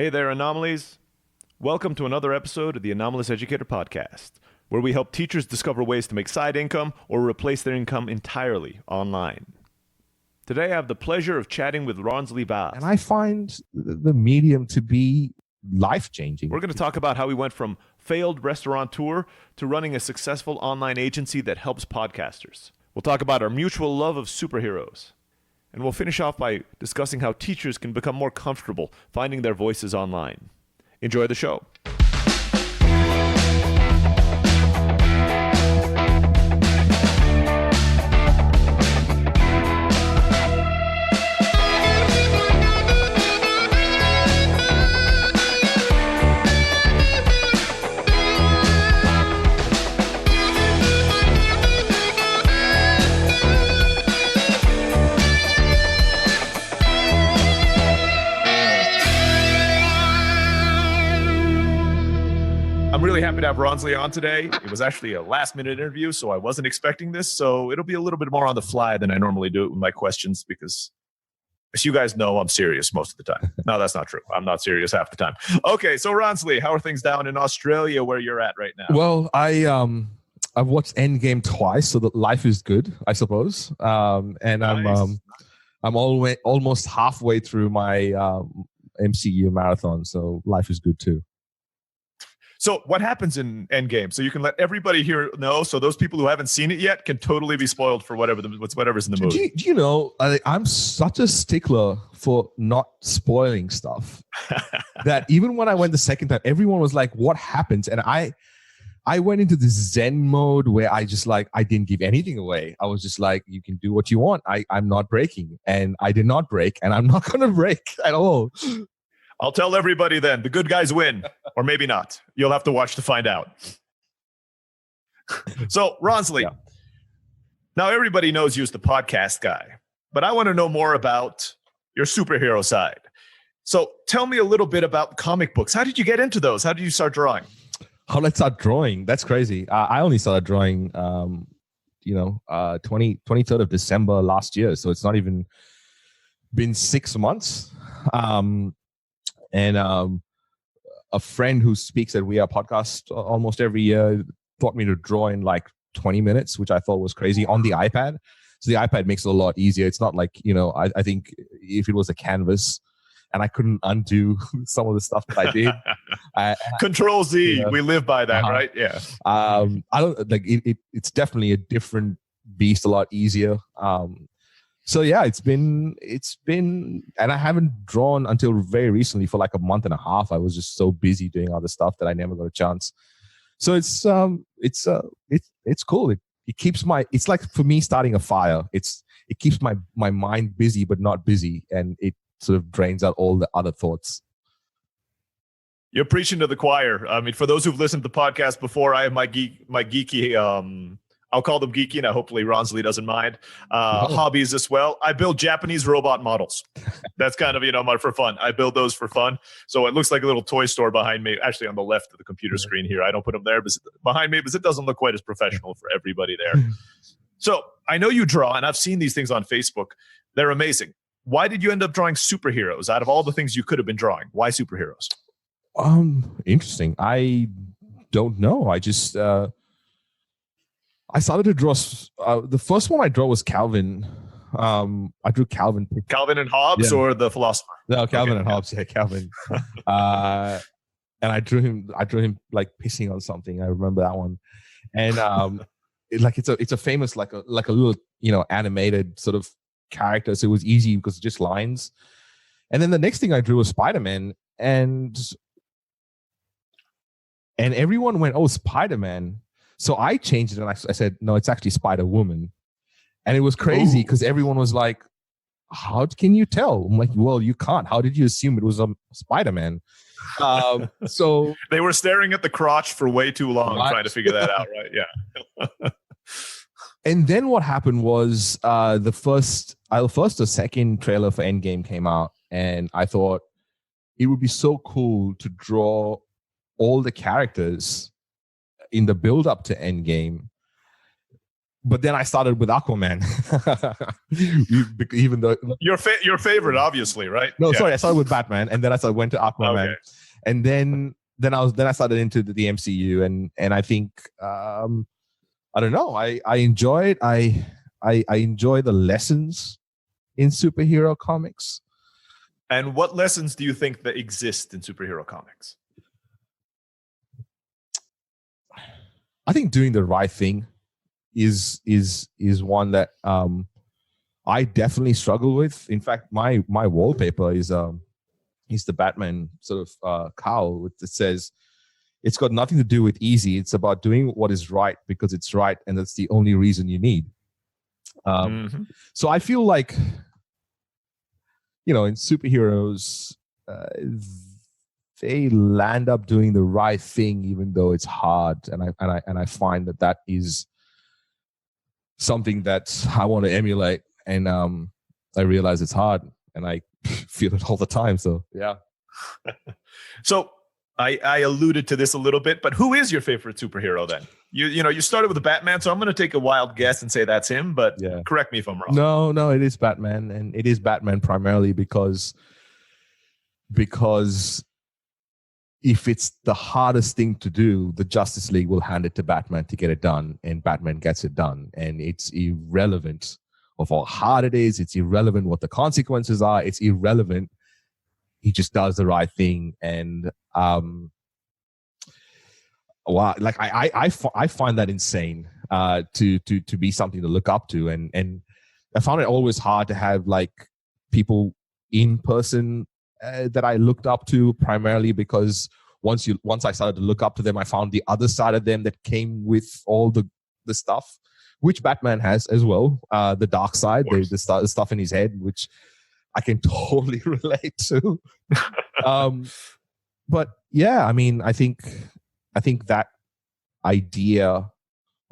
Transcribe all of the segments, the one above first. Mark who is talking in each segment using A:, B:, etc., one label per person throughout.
A: Hey there, Anomalies. Welcome to another episode of the Anomalous Educator podcast, where we help teachers discover ways to make side income or replace their income entirely online. Today, I have the pleasure of chatting with Ronsley Vaz.
B: And I find the medium to be life-changing.
A: We're going to talk about how he went from failed restaurateur to running a successful online agency that helps podcasters. We'll talk about our mutual love of superheroes. And we'll finish off by discussing how teachers can become more comfortable finding their voices online. Enjoy the show. I'm really happy to have Ronsley on today. It was actually a last-minute interview, so I wasn't expecting this. So it'll be a little bit more on the fly than I normally do it with my questions because, as you guys know, I'm serious most of the time. No, that's not true. I'm not serious half the time. Okay, so Ronsley, how are things down in Australia where you're at right now?
B: Well, I've watched Endgame twice, so that life is good, I suppose. And
A: Nice.
B: I'm almost halfway through my MCU marathon, so life is good too.
A: So what happens in Endgame? So you can let everybody here know, so those people who haven't seen it yet can totally be spoiled for whatever's in the movie.
B: Do you know, I'm such a stickler for not spoiling stuff that even when I went the second time, everyone was like, what happens? And I went into this Zen mode where I didn't give anything away. I was just like, you can do what you want. I'm not breaking. And I did not break, and I'm not going to break at all.
A: I'll tell everybody then, the good guys win, or maybe not. You'll have to watch to find out. So, Ronsley, Now everybody knows you as the podcast guy, but I want to know more about your superhero side. So tell me a little bit about comic books. How did you get into those? How did you start drawing?
B: How did I start drawing? That's crazy. I only started drawing, 23rd of December last year. So it's not even been 6 months. And a friend who speaks at We Are Podcast almost every year taught me to draw in like 20 minutes, which I thought was crazy on the iPad. So the iPad makes it a lot easier. It's not like, I think if it was a canvas and I couldn't undo some of the stuff that I did.
A: Control Z, we live by that, right? Yeah.
B: I don't like it. It's definitely a different beast, a lot easier. So yeah, it's been, and I haven't drawn until very recently for like a month and a half. I was just so busy doing other stuff that I never got a chance. So it's cool. It keeps it's like for me starting a fire. It keeps my mind busy, but not busy. And it sort of drains out all the other thoughts.
A: You're preaching to the choir. I mean, for those who've listened to the podcast before, I have my geeky, I'll call them geeky, and hopefully Ronsley doesn't mind, hobbies as well. I build Japanese robot models. That's kind of, for fun. I build those for fun. So it looks like a little toy store behind me, actually on the left of the computer screen here. I don't put them there behind me because it doesn't look quite as professional for everybody there. So I know you draw, and I've seen these things on Facebook. They're amazing. Why did you end up drawing superheroes out of all the things you could have been drawing? Why superheroes?
B: Interesting. I don't know. I just... I started to draw. The first one I drew was Calvin. I drew Calvin.
A: Calvin and Hobbes, or the philosopher?
B: No, Calvin and Hobbes. Yeah, Calvin. And I drew him like pissing on something. I remember that one. And it's a famous like a little animated sort of character. So it was easy because it's just lines. And then the next thing I drew was Spider-Man, and everyone went, "Oh, Spider-Man." So I changed it, and I said, no, it's actually Spider-Woman. And it was crazy because everyone was like, how can you tell? I'm like, well, you can't. How did you assume it was a Spider-Man? So
A: they were staring at the crotch for way too long trying to figure that out, right? Yeah.
B: And then what happened was the first or second trailer for Endgame came out, and I thought it would be so cool to draw all the characters in the build up to Endgame but then I started with Aquaman. Even though
A: your favorite, obviously, right?
B: No, sorry, I started with Batman, and then I went to Aquaman,
A: Okay.
B: and then I started into the MCU, and I think I don't know, I enjoy it. I enjoy the lessons in superhero comics.
A: And what lessons do you think that exist in superhero comics?
B: I think doing the right thing is one that I definitely struggle with. In fact, my wallpaper is the Batman sort of cowl that says, "It's got nothing to do with easy. It's about doing what is right because it's right, and that's the only reason you need." So I feel like, in superheroes, they land up doing the right thing even though it's hard, and I find that is something that I want to emulate, and I realize it's hard, and I feel it all the time. So yeah.
A: So I alluded to this a little bit, but who is your favorite superhero then? You started with the Batman, so I'm going to take a wild guess and say that's him, but correct me if I'm wrong.
B: No, it is Batman, and it is Batman primarily because if it's the hardest thing to do, the Justice League will hand it to Batman to get it done, and Batman gets it done. And it's irrelevant of how hard it is. It's irrelevant what the consequences are. It's irrelevant. He just does the right thing. And like I find that insane to be something to look up to. And I found it always hard to have like people in person that I looked up to, primarily because once I started to look up to them, I found the other side of them that came with all the stuff, which Batman has as well, the dark side, the stuff in his head, which I can totally relate to. But yeah, I mean, I think that idea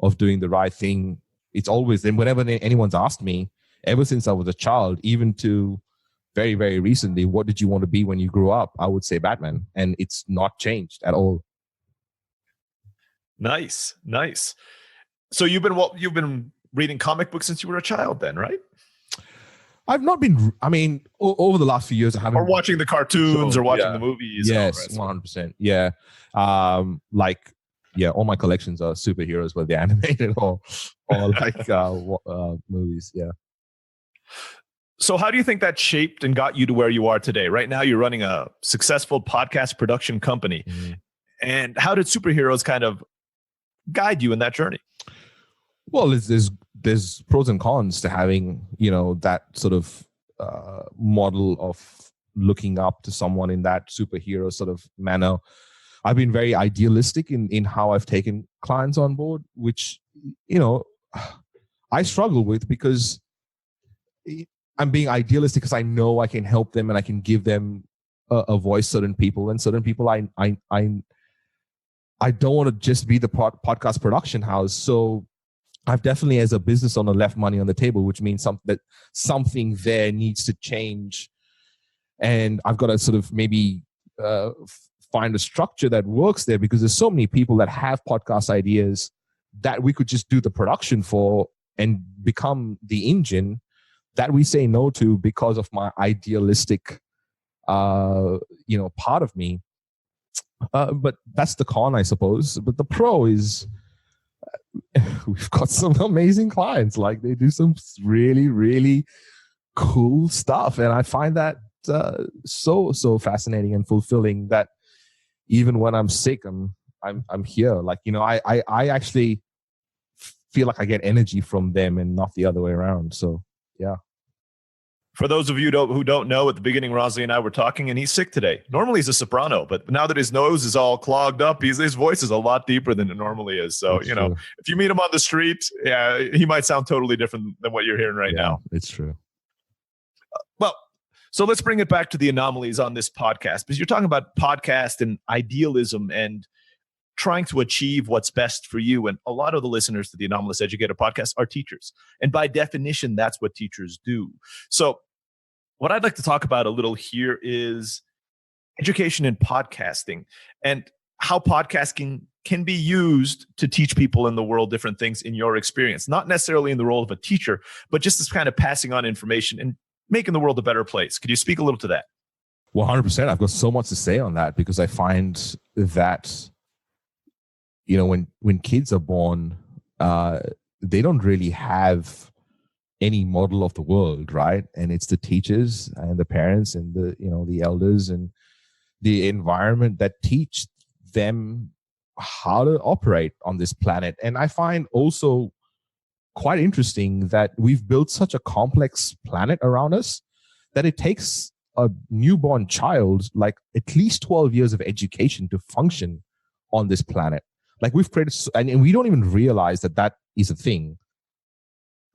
B: of doing the right thing, it's always, and whenever anyone's asked me, ever since I was a child, even to very, very recently, what did you want to be when you grew up? I would say Batman, and it's not changed at all.
A: Nice. So you've been reading comic books since you were a child, then, right?
B: I've not been. I mean, over the last few years, I haven't.
A: Or watching the cartoons, or watching the movies.
B: Yes, 100%. Yeah, all my collections are superheroes, whether they're animated or like movies. Yeah.
A: So how do you think that shaped and got you to where you are today? Right now, you're running a successful podcast production company. Mm-hmm. And how did superheroes kind of guide you in that journey?
B: Well, there's pros and cons to having, that sort of model of looking up to someone in that superhero sort of manner. I've been very idealistic in how I've taken clients on board, which, I struggle with because I'm being idealistic because I know I can help them and I can give them a voice. Certain people, and certain people, I don't want to just be the podcast production house. So I've definitely, as a business owner, left money on the table, which means that something there needs to change, and I've got to sort of maybe find a structure that works there, because there's so many people that have podcast ideas that we could just do the production for and become the engine that we say no to because of my idealistic, part of me. But that's the con, I suppose. But the pro is we've got some amazing clients. Like, they do some really, really cool stuff, and I find that so fascinating and fulfilling that even when I'm sick, I'm here. Like, I actually feel like I get energy from them and not the other way around. So yeah.
A: For those of you who don't know, at the beginning, Ronsley and I were talking, and he's sick today. Normally he's a soprano, but now that his nose is all clogged up, his voice is a lot deeper than it normally is. So, true. If you meet him on the street, he might sound totally different than what you're hearing right now.
B: It's true.
A: Well, so let's bring it back to the anomalies on this podcast, because you're talking about podcast and idealism and trying to achieve what's best for you. And a lot of the listeners to the Anomalous Educator podcast are teachers. And by definition, that's what teachers do. So what I'd like to talk about a little here is education in podcasting. And how podcasting can be used to teach people in the world different things in your experience, not necessarily in the role of a teacher, but just as kind of passing on information and making the world a better place. Could you speak a little to that?
B: 100%. I've got so much to say on that, because I find that, when kids are born, they don't really have any model of the world, right? And it's the teachers and the parents and the elders and the environment that teach them how to operate on this planet. And I find also quite interesting that we've built such a complex planet around us that it takes a newborn child like at least 12 years of education to function on this planet. Like we've created, and we don't even realize that is a thing.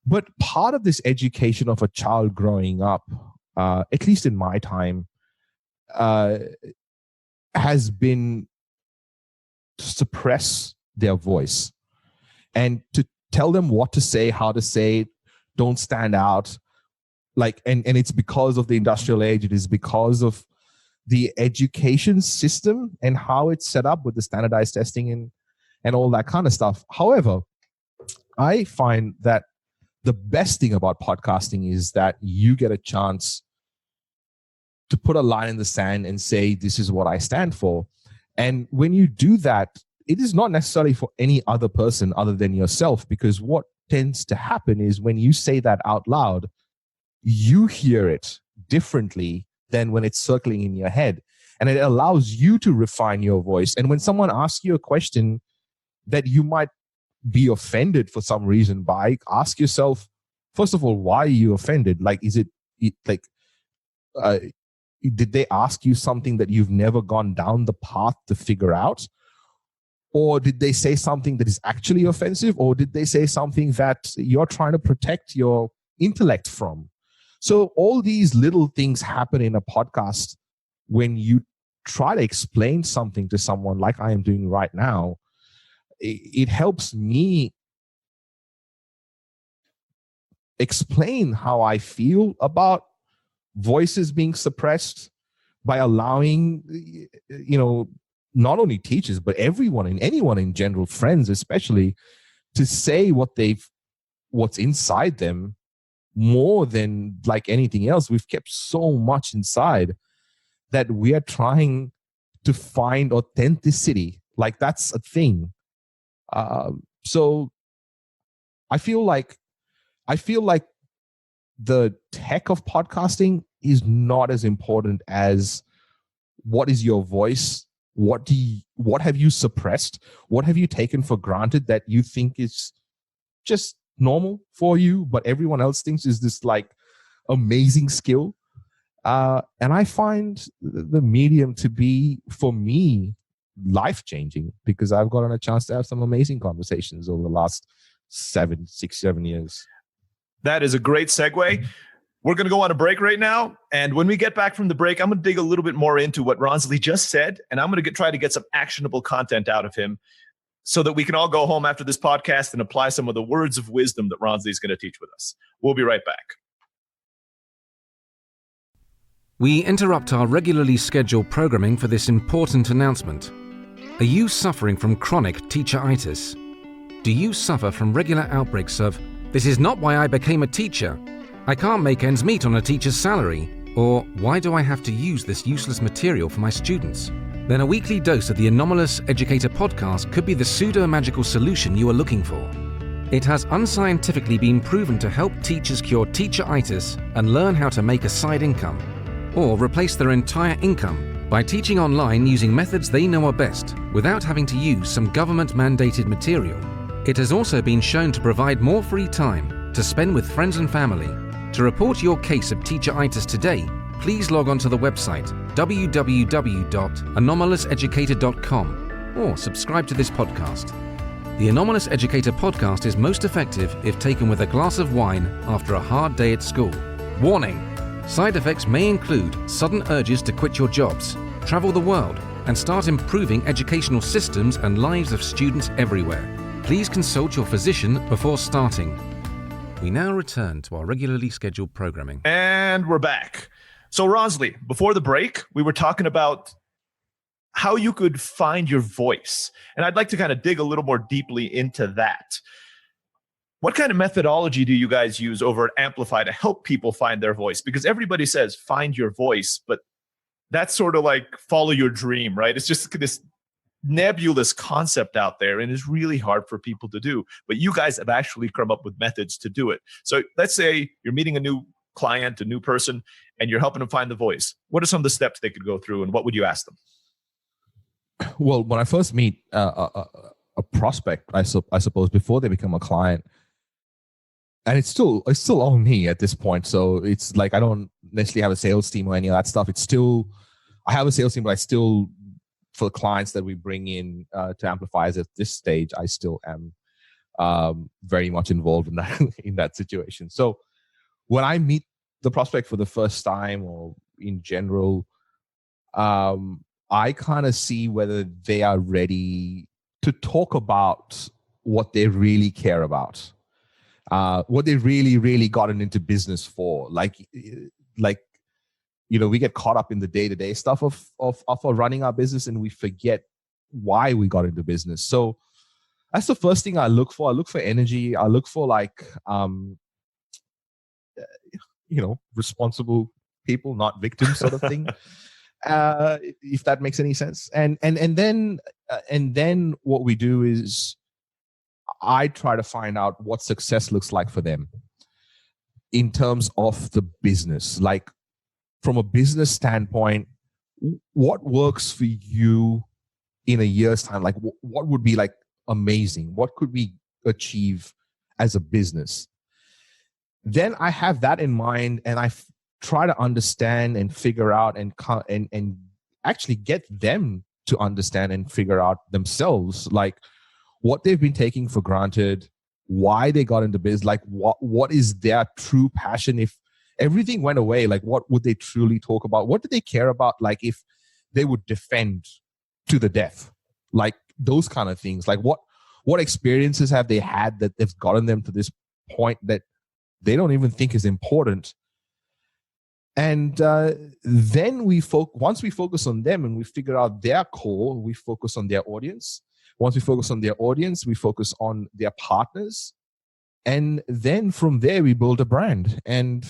B: But part of this education of a child growing up, at least in my time, has been to suppress their voice and to tell them what to say, how to say it, don't stand out. And it's because of the industrial age. It is because of the education system and how it's set up with the standardized testing and all that kind of stuff. However, I find that the best thing about podcasting is that you get a chance to put a line in the sand and say, this is what I stand for. And when you do that, it is not necessarily for any other person other than yourself, because what tends to happen is when you say that out loud, you hear it differently than when it's circling in your head. And it allows you to refine your voice. And when someone asks you a question that you might be offended for some reason by, ask yourself, first of all, why are you offended? Did they ask you something that you've never gone down the path to figure out? Or did they say something that is actually offensive? Or did they say something that you're trying to protect your intellect from? So all these little things happen in a podcast when you try to explain something to someone like I am doing right now. It helps me explain how I feel about voices being suppressed by allowing, not only teachers, but everyone and anyone in general, friends especially, to say what's inside them more than like anything else. We've kept so much inside that we are trying to find authenticity. Like that's a thing. So I feel like the tech of podcasting is not as important as what is your voice? What have you suppressed? What have you taken for granted that you think is just normal for you, but everyone else thinks is this like amazing skill? And I find the medium to be, for me, life-changing, because I've gotten a chance to have some amazing conversations over the last 7 years.
A: That is a great segue. We're going to go on a break right now. And when we get back from the break, I'm going to dig a little bit more into what Ronsley just said. And I'm going to try to get some actionable content out of him so that we can all go home after this podcast and apply some of the words of wisdom that Ronsley is going to teach with us. We'll be right back.
C: We interrupt our regularly scheduled programming for this important announcement. Are you suffering from chronic teacheritis? Do you suffer from regular outbreaks of, "This is not why I became a teacher. I can't make ends meet on a teacher's salary," or "Why do I have to use this useless material for my students?" Then a weekly dose of the Anomalous Educator podcast could be the pseudo-magical solution you are looking for. It has unscientifically been proven to help teachers cure teacheritis and learn how to make a side income, or replace their entire income by teaching online using methods they know are best without having to use some government-mandated material. It has also been shown to provide more free time to spend with friends and family. To report your case of teacheritis today, please log on to the website www.anomalouseducator.com or subscribe to this podcast. The Anomalous Educator podcast is most effective if taken with a glass of wine after a hard day at school. Warning! Side effects may include sudden urges to quit your jobs, travel the world, and start improving educational systems and lives of students everywhere. Please consult your physician before starting. We now return to our regularly scheduled programming.
A: And we're back. So Ronsley, before the break, we were talking about how you could find your voice. And I'd like to kind of dig a little more deeply into that. What kind of methodology do you guys use over at Amplify to help people find their voice? Because everybody says find your voice, but that's sort of like follow your dream, right? It's just this nebulous concept out there, and it's really hard for people to do. But you guys have actually come up with methods to do it. So let's say you're meeting a new client, a new person, and you're helping them find the voice. What are some of the steps they could go through, and what would you ask them?
B: Well, when I first meet a prospect, I suppose before they become a client, and it's still all me at this point. So it's like I don't necessarily have a sales team or any of that stuff. It's still, I have a sales team, but I still, for the clients that we bring in to Amplify at this stage, I still am very much involved in that in that situation. So when I meet the prospect for the first time, or in general, I kind of see whether they are ready to talk about what they really care about, what they really gotten into business for. Like, you know, we get caught up in the day-to-day stuff of running our business, and we forget why we got into business. So that's the first thing I look for. I look for energy. I look for like, you know, responsible people, not victims, sort of thing. If that makes any sense. And then what we do is I try to find out what success looks like for them in terms of the business. Like, from a business standpoint, what works for you in a year's time? Like, what would be like amazing? What could we achieve as a business? Then I have that in mind, and I try to understand and figure out and actually get them to understand and figure out themselves, like what they've been taking for granted, why they got into business, like what is their true passion. If everything went away, like what would they truly talk about? What do they care about? Like if they would defend to the death, like those kind of things. Like what experiences have they had that they've gotten them to this point that they don't even think is important? And then once we focus on them and we figure out their core, we focus on their audience. Once we focus on their audience, we focus on their partners. And then from there, we build a brand. And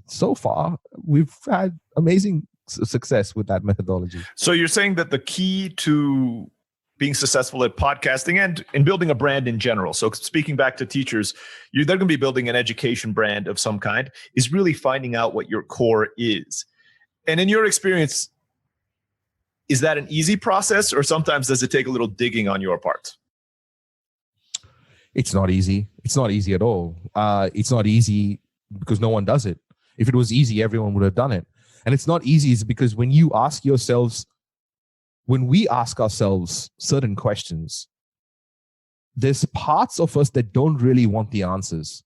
B: so far, we've had amazing success with that methodology.
A: So you're saying that the key to being successful at podcasting and in building a brand in general, so speaking back to teachers, they're going to be building an education brand of some kind, is really finding out what your core is. And in your experience, is that an easy process, or sometimes does it take a little digging on your part?
B: It's not easy. It's not easy at all. It's not easy because no one does it. If it was easy, everyone would have done it. And it's not easy is because when we ask ourselves certain questions, there's parts of us that don't really want the answers.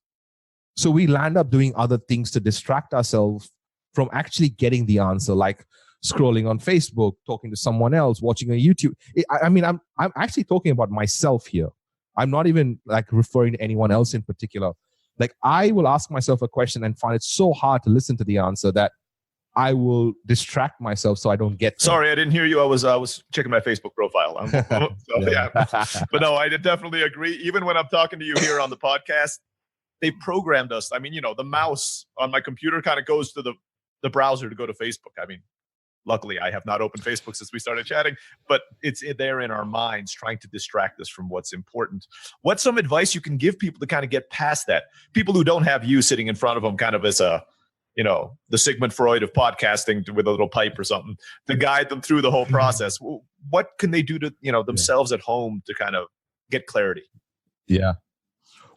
B: So we land up doing other things to distract ourselves from actually getting the answer, like scrolling on Facebook, talking to someone else, watching a YouTube. I mean, I'm actually talking about myself here. I'm not even like referring to anyone else in particular. Like, I will ask myself a question and find it so hard to listen to the answer that I will distract myself so I don't get there.
A: Sorry, I didn't hear you. I was checking my Facebook profile. Yeah. But no, I definitely agree. Even when I'm talking to you here on the podcast, they programmed us. I mean, you know, the mouse on my computer kind of goes to the browser to go to Facebook. I mean, luckily, I have not opened Facebook since we started chatting, but it's there in our minds trying to distract us from what's important. What's some advice you can give people to kind of get past that? People who don't have you sitting in front of them kind of as a, you know, the Sigmund Freud of podcasting with a little pipe or something to guide them through the whole process. What can they do to, you know, themselves at home to kind of get clarity?
B: Yeah.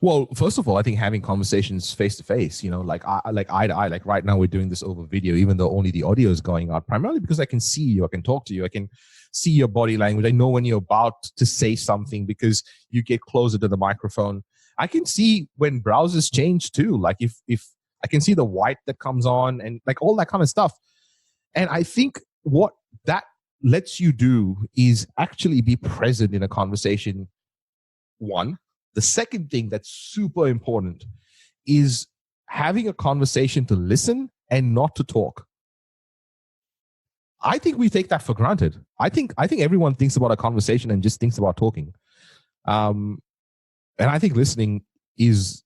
B: Well, first of all, I think having conversations face to face, you know, like eye to eye, like right now we're doing this over video, even though only the audio is going out, primarily because I can see you, I can talk to you, I can see your body language. I know when you're about to say something because you get closer to the microphone. I can see when browsers change too. Like if I can see the white that comes on and like all that kind of stuff. And I think what that lets you do is actually be present in a conversation. One. The second thing that's super important is having a conversation to listen and not to talk. I think we take that for granted. I think everyone thinks about a conversation and just thinks about talking. And I think listening is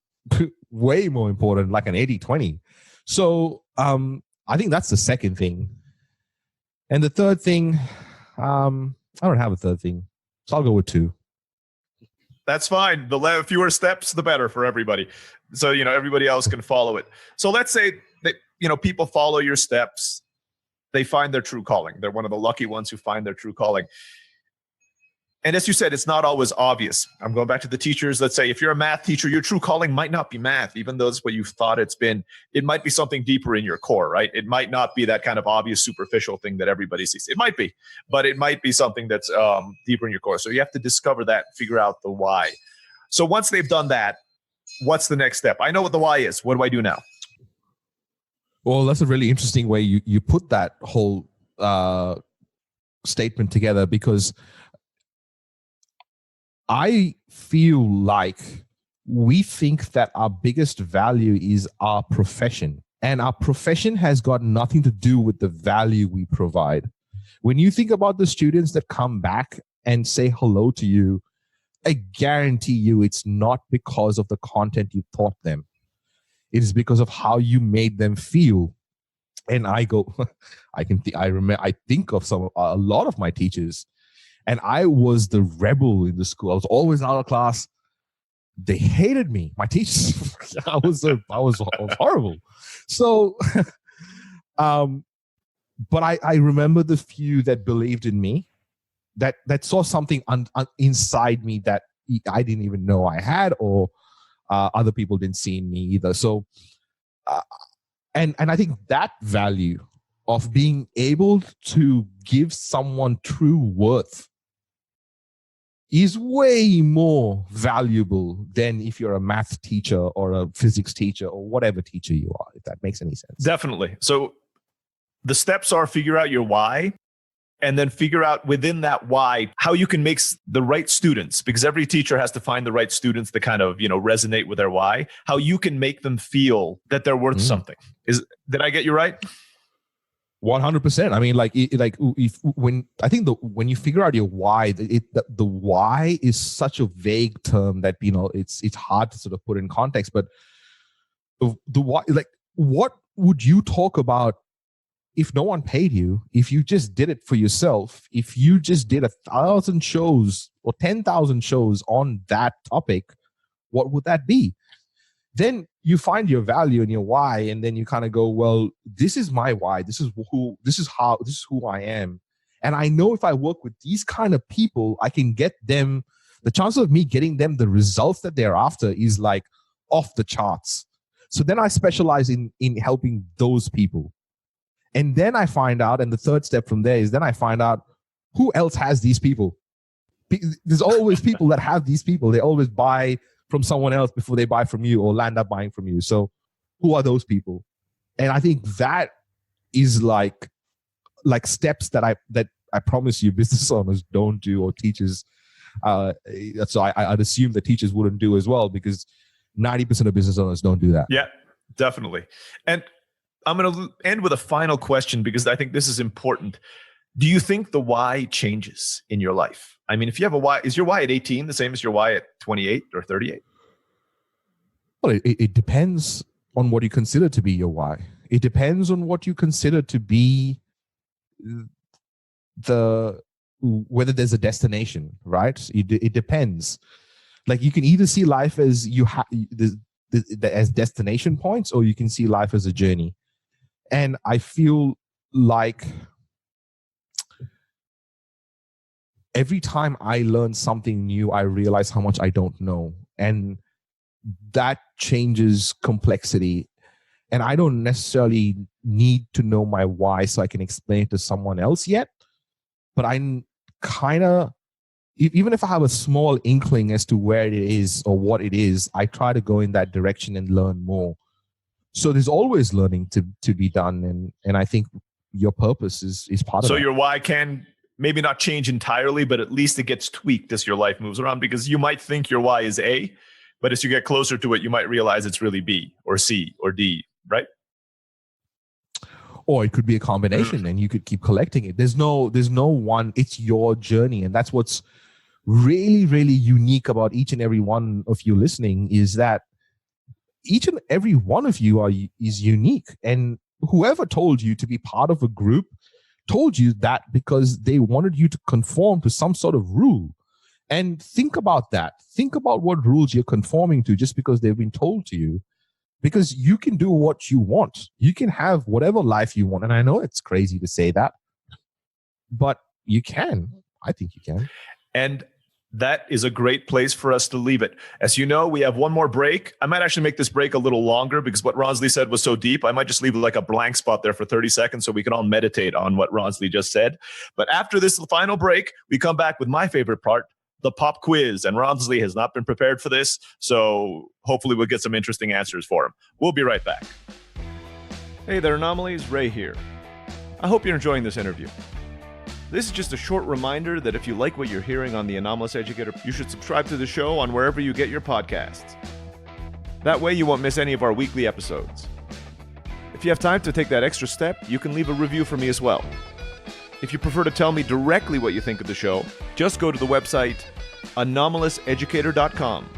B: way more important, like an 80-20. So I think that's the second thing. And the third thing, I don't have a third thing. So I'll go with 2.
A: That's fine. The fewer steps, the better for everybody. So, everybody else can follow it. So let's say that, people follow your steps. They find their true calling. They're one of the lucky ones who find their true calling. And as you said, it's not always obvious. I'm going back to the teachers. Let's say if you're a math teacher, your true calling might not be math, even though it's what you thought it's been. It might be something deeper in your core, right? It might not be that kind of obvious, superficial thing that everybody sees. It might be, but it might be something that's deeper in your core. So you have to discover that, figure out the why. So once they've done that, what's the next step? I know what the why is. What do I do now?
B: Well, that's a really interesting way you put that whole statement together, because I feel like we think that our biggest value is our profession, and our profession has got nothing to do with the value we provide. When you think about the students that come back and say hello to you, I guarantee you it's not because of the content you taught them. It is because of how you made them feel. And I go, I think of a lot of my teachers, and I was the rebel in the school. I was always out of class. They hated me. My teachers, I was horrible. So, but I remember the few that believed in me, that saw something inside me that I didn't even know I had, or other people didn't see in me either. So, and I think that value of being able to give someone true worth is way more valuable than if you're a math teacher or a physics teacher or whatever teacher you are, if that makes any sense.
A: Definitely. So the steps are figure out your why, and then figure out within that why how you can make the right students, because every teacher has to find the right students that kind of, resonate with their why, how you can make them feel that they're worth something. Did I get you right?
B: 100%. I mean, when you figure out your why, the why is such a vague term that, it's hard to sort of put in context, but the why, like, what would you talk about if no one paid you, if you just did it for yourself, if you just did 1,000 shows or 10,000 shows on that topic, what would that be? Then you find your value and your why, and then you kind of go, well, this is my why. This is who I am. And I know if I work with these kind of people, I can get them, the chance of me getting them the results that they're after is like off the charts. So then I specialize in helping those people. And then I find out, and the third step from there is then I find out who else has these people. There's always people that have these people. They always buy from someone else before they buy from you or land up buying from you. So who are those people? And I think that is like steps that I promise you business owners don't do, or teachers. So I'd assume that teachers wouldn't do as well, because 90% of business owners don't do that.
A: Yeah, definitely. And I'm going to end with a final question, because I think this is important. Do you think the why changes in your life? I mean, if you have a why, is your why at 18 the same as your why at 28 or 38?
B: Well, it depends on what you consider to be your why. It depends on what you consider to be whether there's a destination, right? It depends. Like, you can either see life as as destination points, or you can see life as a journey. And I feel like every time I learn something new, I realize how much I don't know. And that changes complexity. And I don't necessarily need to know my why so I can explain it to someone else yet. But I'm kind of, even if I have a small inkling as to where it is or what it is, I try to go in that direction and learn more. So there's always learning to be done. And I think your purpose is part of it.
A: So your why can maybe not change entirely, but at least it gets tweaked as your life moves around, because you might think your why is A, but as you get closer to it, you might realize it's really B or C or D, right?
B: or it could be a combination, and you could keep collecting it. There's no one. It's your journey, and that's what's really, really unique about each and every one of you listening, is that each and every one of you is unique. And whoever told you to be part of a group told you that because they wanted you to conform to some sort of rule. And think about that. Think about what rules you're conforming to just because they've been told to you. Because you can do what you want. You can have whatever life you want. And I know it's crazy to say that, but you can. I think you can.
A: And that is a great place for us to leave it. As you know, we have one more break. I might actually make this break a little longer because what Ronsley said was so deep. I might just leave like a blank spot there for 30 seconds so we can all meditate on what Ronsley just said. But after this final break, we come back with my favorite part, the pop quiz. And Ronsley has not been prepared for this, so hopefully we'll get some interesting answers for him. We'll be right back. Hey there, Anomalies. Ray here. I hope you're enjoying this interview. This is just a short reminder that if you like what you're hearing on the Anomalous Educator, you should subscribe to the show on wherever you get your podcasts. That way you won't miss any of our weekly episodes. If you have time to take that extra step, you can leave a review for me as well. If you prefer to tell me directly what you think of the show, just go to the website anomalouseducator.com.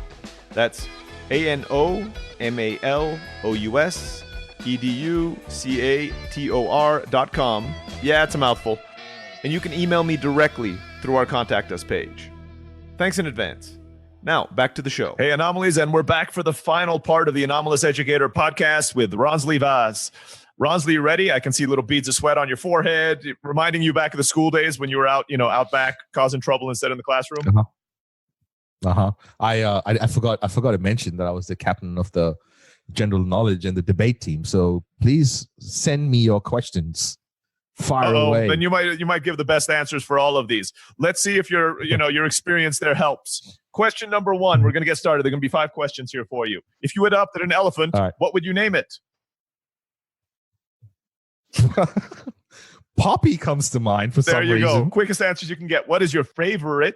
A: That's ANOMALOUSEDUCATOR.com. Yeah, it's a mouthful. And you can email me directly through our Contact Us page. Thanks in advance. Now, back to the show. Hey, Anomalies, and we're back for the final part of the Anomalous Educator podcast with Ronsley Vaz. Ronsley, you ready? I can see little beads of sweat on your forehead, reminding you back of the school days when you were out back causing trouble instead in the classroom.
B: I forgot to mention that I was the captain of the general knowledge and the debate team. So please send me your questions. Fire away.
A: Then you might give the best answers for all of these. Let's see if your experience there helps. Question number 1. We're going to get started. There are going to be 5 questions here for you. If you adopted an elephant, what would you name it?
B: Poppy comes to mind for some reason. There you go.
A: Quickest answers you can get. What is your favorite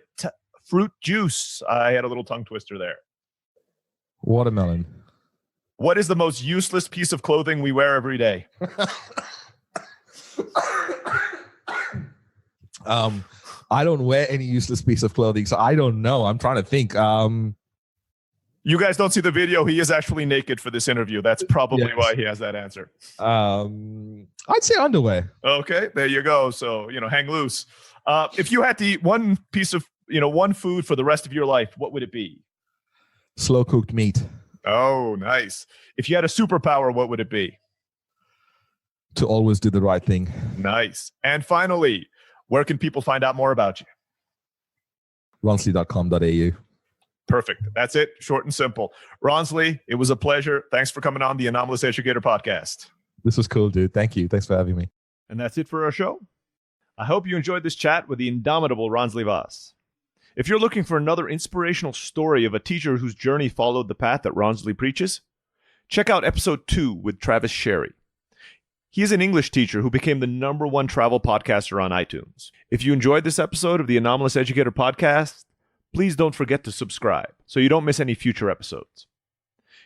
A: fruit juice? I had a little tongue twister there.
B: Watermelon.
A: What is the most useless piece of clothing we wear every day?
B: I don't wear any useless piece of clothing, so I don't know. I'm trying to think.
A: You guys don't see the video. He is actually naked for this interview. That's probably why he has that answer.
B: I'd say underwear.
A: Okay, there you go. So, hang loose. If you had to eat one piece of, one food for the rest of your life, what would it be?
B: Slow cooked meat.
A: Oh, nice. If you had a superpower, what would it be?
B: To always do the right thing.
A: Nice. And finally, where can people find out more about you?
B: Ronsley.com.au.
A: Perfect. That's it. Short and simple. Ronsley, it was a pleasure. Thanks for coming on the Anomalous Educator podcast.
B: This was cool, dude. Thank you. Thanks for having me.
A: And that's it for our show. I hope you enjoyed this chat with the indomitable Ronsley Vaz. If you're looking for another inspirational story of a teacher whose journey followed the path that Ronsley preaches, check out episode 2 with Travis Sherry. He is an English teacher who became the #1 travel podcaster on iTunes. If you enjoyed this episode of the Anomalous Educator podcast, please don't forget to subscribe so you don't miss any future episodes.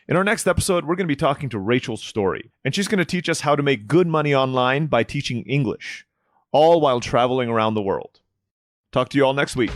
A: In our next episode, we're going to be talking to Rachel Story, and she's going to teach us how to make good money online by teaching English, all while traveling around the world. Talk to you all next week.